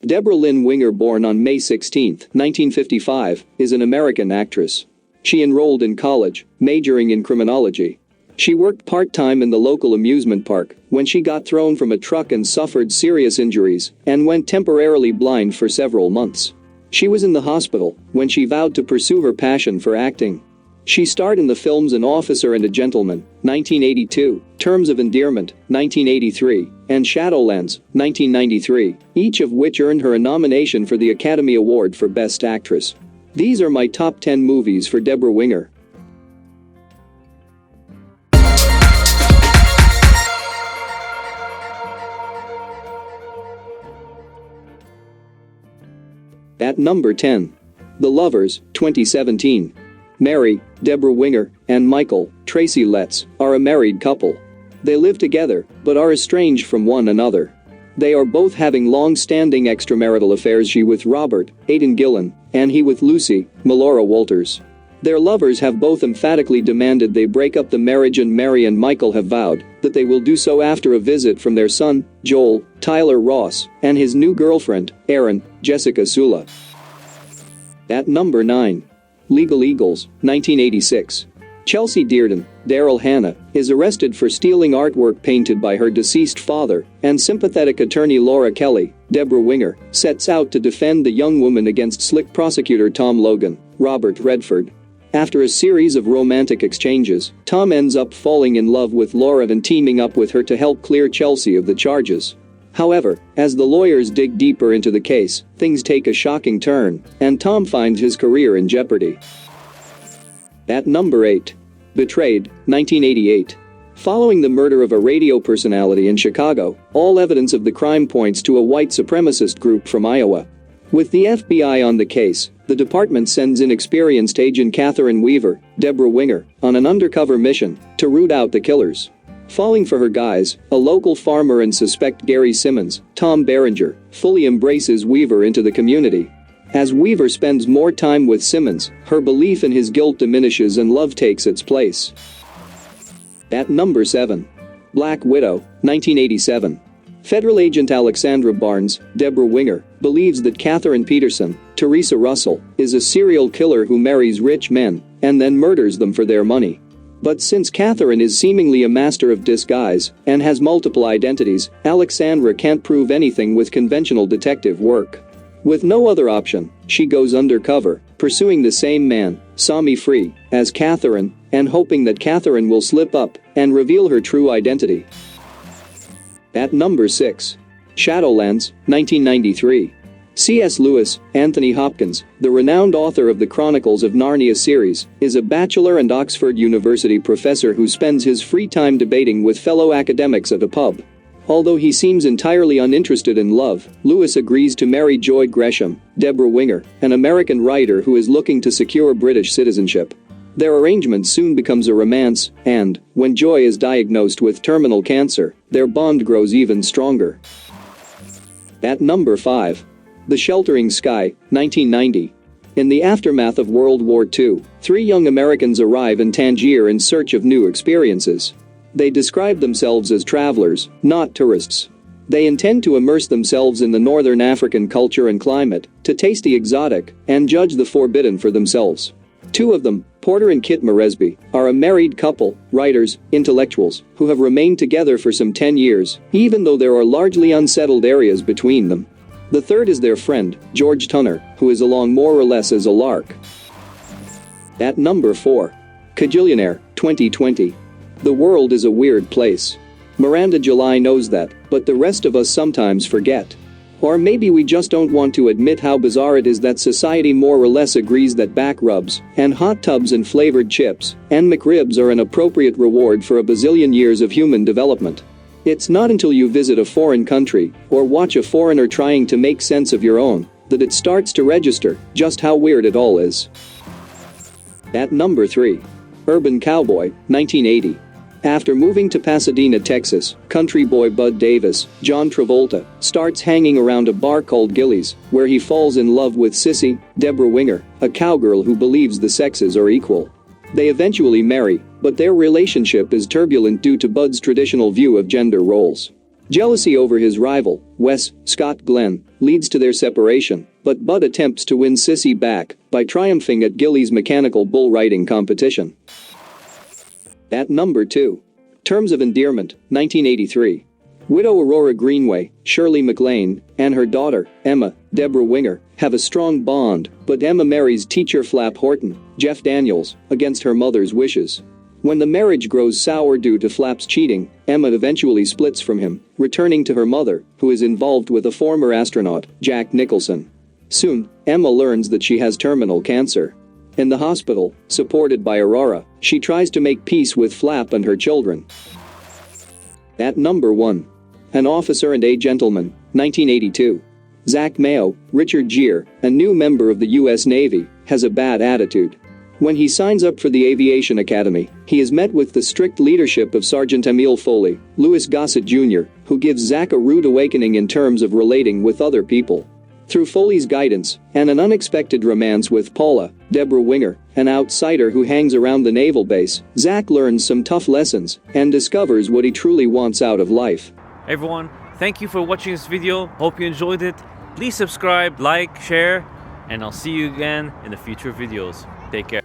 Debra Lynn Winger, born on May 16, 1955, is an American actress. She enrolled in college, majoring in criminology. She worked part-time in the local amusement park when she got thrown from a truck and suffered serious injuries and went temporarily blind for several months. She was in the hospital when she vowed to pursue her passion for acting. She starred in the films An Officer and a Gentleman, 1982, Terms of Endearment, 1983, and Shadowlands, 1993, each of which earned her a nomination for the Academy Award for Best Actress. These are my top 10 movies for Debra Winger. At number 10. The Lovers, 2017. Mary, Debra Winger, and Michael, Tracy Letts, are a married couple. They live together, but are estranged from one another. They are both having long-standing extramarital affairs, she with Robert, Aidan Gillen, and he with Lucy, Melora Walters. Their lovers have both emphatically demanded they break up the marriage, and Mary and Michael have vowed that they will do so after a visit from their son, Joel, Tyler Ross, and his new girlfriend, Erin, Jessica Sula. At number 9. Legal Eagles, 1986. Chelsea Dearden, Daryl Hannah, is arrested for stealing artwork painted by her deceased father, and sympathetic attorney Laura Kelly, Debra Winger, sets out to defend the young woman against slick prosecutor Tom Logan, Robert Redford. After a series of romantic exchanges, Tom ends up falling in love with Laura and teaming up with her to help clear Chelsea of the charges. However, as the lawyers dig deeper into the case, things take a shocking turn, and Tom finds his career in jeopardy. At number 8. Betrayed, 1988. Following the murder of a radio personality in Chicago, all evidence of the crime points to a white supremacist group from Iowa. With the FBI on the case, the department sends inexperienced agent Catherine Weaver, Debra Winger, on an undercover mission to root out the killers. Falling for her guise, a local farmer and suspect Gary Simmons, Tom Berenger, fully embraces Weaver into the community. As Weaver spends more time with Simmons, her belief in his guilt diminishes and love takes its place. At number 7. Black Widow, 1987. Federal agent Alexandra Barnes, Debra Winger, believes that Catherine Peterson, Teresa Russell, is a serial killer who marries rich men and then murders them for their money. But since Catherine is seemingly a master of disguise and has multiple identities, Alexandra can't prove anything with conventional detective work. With no other option, she goes undercover, pursuing the same man, Sami Free, as Catherine, and hoping that Catherine will slip up and reveal her true identity. At number 6. Shadowlands, 1993. C.S. Lewis, Anthony Hopkins, the renowned author of the Chronicles of Narnia series, is a bachelor and Oxford University professor who spends his free time debating with fellow academics at a pub. Although he seems entirely uninterested in love, Lewis agrees to marry Joy Gresham, Debra Winger, an American writer who is looking to secure British citizenship. Their arrangement soon becomes a romance, and, when Joy is diagnosed with terminal cancer, their bond grows even stronger. At number 5. The Sheltering Sky, 1990. In the aftermath of World War II, 3 young Americans arrive in Tangier in search of new experiences. They describe themselves as travelers, not tourists. They intend to immerse themselves in the northern African culture and climate, to taste the exotic, and judge the forbidden for themselves. 2 of them, Porter and Kit Moresby, are a married couple, writers, intellectuals, who have remained together for some 10 years, even though there are largely unsettled areas between them. The third is their friend, George Tunner, who is along more or less as a lark. At number 4. KaJillionaire, 2020. The world is a weird place. Miranda July knows that, but the rest of us sometimes forget. Or maybe we just don't want to admit how bizarre it is that society more or less agrees that back rubs, and hot tubs and flavored chips, and McRibs are an appropriate reward for a bazillion years of human development. It's not until you visit a foreign country, or watch a foreigner trying to make sense of your own, that it starts to register just how weird it all is. At number 3. Urban Cowboy, 1980. After moving to Pasadena, Texas, country boy Bud Davis, John Travolta, starts hanging around a bar called Gillies, where he falls in love with Sissy, Debra Winger, a cowgirl who believes the sexes are equal. They eventually marry, but their relationship is turbulent due to Bud's traditional view of gender roles. Jealousy over his rival, Wes Scott Glenn, leads to their separation, but Bud attempts to win Sissy back by triumphing at Gilly's mechanical bull riding competition. At number 2. Terms of Endearment, 1983. Widow Aurora Greenway, Shirley MacLaine, and her daughter, Emma, Debra Winger, have a strong bond, but Emma marries teacher Flap Horton, Jeff Daniels, against her mother's wishes. When the marriage grows sour due to Flap's cheating, Emma eventually splits from him, returning to her mother, who is involved with a former astronaut, Jack Nicholson. Soon, Emma learns that she has terminal cancer. In the hospital, supported by Aurora, she tries to make peace with Flap and her children. At number 1. An Officer and a Gentleman, 1982. Zach Mayo, Richard Gere, a new member of the U.S. Navy, has a bad attitude. When he signs up for the Aviation Academy, he is met with the strict leadership of Sergeant Emile Foley, Louis Gossett Jr., who gives Zach a rude awakening in terms of relating with other people. Through Foley's guidance and an unexpected romance with Paula, Debra Winger, an outsider who hangs around the naval base, Zach learns some tough lessons and discovers what he truly wants out of life. Hey everyone, thank you for watching this video. Hope you enjoyed it. Please subscribe, like, share, and I'll see you again in the future videos. Take care.